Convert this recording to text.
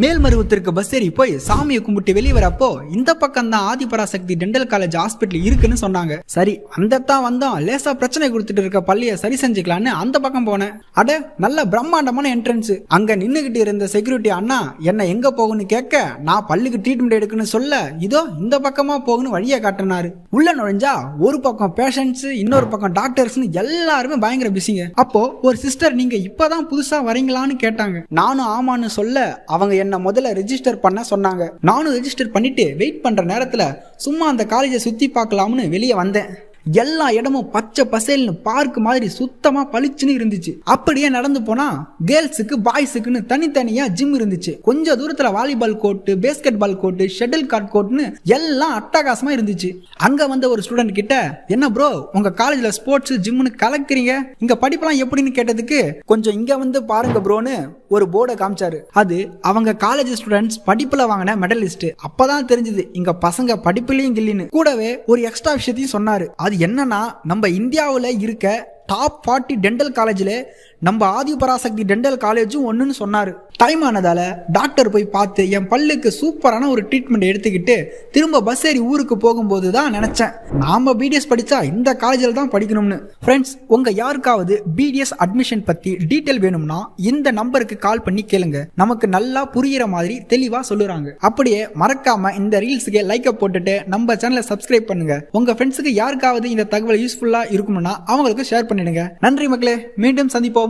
மேல்மருவத்திற்கு bus ஏறி போய் சாமியை கும்பிட்டு வெளியே வரப்போ இந்த பக்கம் தான் ஆதிபராசக்தி டென்டல் காலேஜ் ஹாஸ்பிட்டல் இருக்குன்னு சொன்னாங்க. சரி வந்ததான் வந்தோம், லேசா பிரச்சனை கொடுத்துட்டு இருக்க பள்ளியை சரி செஞ்சுக்கலான்னு அந்த பக்கம் போனேன். அட நல்ல பிரம்மாண்டமான என்ட்ரன்ஸ். அங்க நின்னுகிட்டு இருந்த செக்யூரிட்டி அண்ணா என்ன எங்க போகுன்னு கேட்க நான் பள்ளிக்கு ட்ரீட்மெண்ட் எடுக்குன்னு சொல்ல இதோ இந்த பக்கமா போகுன்னு வழியை காட்டினாரு. உள்ள நுழைஞ்சா ஒரு பக்கம் பேஷண்ட்ஸ், இன்னொரு பக்கம் டாக்டர்ஸ்னு எல்லாருமே பயங்கர பிஸிங்க. அப்போ ஒரு சிஸ்டர் நீங்க இப்பதான் புதுசா வரீங்களான்னு கேட்டாங்க. நானும் ஆமான்னு சொல்ல அவங்க என்ன முதல்ல ரெஜிஸ்டர் பண்ண சொன்னாங்க. நானும் ரெஜிஸ்டர் பண்ணிட்டு வெயிட் பண்ற நேரத்துல சும்மா அந்த காலேஜை சுத்தி பார்க்கலாம்னு வெளியே வந்தேன். எல்லா இடமும் பச்சை பசேல்னு பார்க் மாதிரி சுத்தமா பளிச்சுன்னு இருந்துச்சு. அப்படியே நடந்து போனா கேர்ள்ஸுக்கு பாய்ஸுக்குன்னு தனித்தனியா ஜிம் இருந்துச்சு. கொஞ்ச தூரத்துல volleyball court, basketball court, shuttle கார்ட் கோர்ட்னு எல்லாம் அட்டகாசமா இருந்துச்சு. அங்க வந்த ஒரு ஸ்டூடெண்ட் கிட்ட என்ன ப்ரோ உங்க காலேஜ்ல ஸ்போர்ட்ஸ் ஜிம்னு கலக்குறீங்க, இங்க படிப்பெல்லாம் எப்படின்னு கேட்டதுக்கு கொஞ்சம் இங்க வந்து பாருங்க ப்ரோன்னு ஒரு போர்டை காமிச்சாரு. அது அவங்க காலேஜ் ஸ்டூடெண்ட்ஸ் படிப்புல வாங்கின மெடலிஸ்ட். அப்பதான் தெரிஞ்சது இங்க பசங்க படிப்புலயும் கில்லின்னு. கூடவே ஒரு எக்ஸ்ட்ரா விஷயத்தையும் சொன்னாரு. அது என்னன்னா நம்ம இந்தியாவில் இருக்க டாப் 40 டென்டல் காலேஜில் நம்ம ஆதிபராசக்தி டென்டல் காலேஜும் ஒன்றுன்னு சொன்னார். டைம் ஆனதால டாக்டர் போய் பார்த்து என் பல்லுக்கு சூப்பரான ஒரு ட்ரீட்மெண்ட் எடுத்துக்கிட்டு திரும்ப பஸ் ஏறி ஊருக்கு போகும்போது தான் நினச்சேன் நாம பிடிஎஸ் படித்தா இந்த காலேஜில் தான் படிக்கணும்னு. ஃப்ரெண்ட்ஸ் உங்கள் யாருக்காவது பிடிஎஸ் அட்மிஷன் பற்றி டீட்டெயில் வேணும்னா இந்த நம்பருக்கு கால் பண்ணி கேளுங்க. நமக்கு நல்லா புரிகிற மாதிரி தெளிவாக சொல்லுறாங்க. அப்படியே மறக்காம இந்த ரீல்ஸுக்கு லைக்கை போட்டுட்டு நம்ம சேனலை சப்ஸ்கிரைப் பண்ணுங்க. உங்கள் ஃப்ரெண்ட்ஸுக்கு யாருக்காவது இந்த தகவல் யூஸ்ஃபுல்லாக இருக்கும்னா அவங்களுக்கு ஷேர் பண்ணிடுங்க. நன்றி மக்களே, மீண்டும் சந்திப்போம்.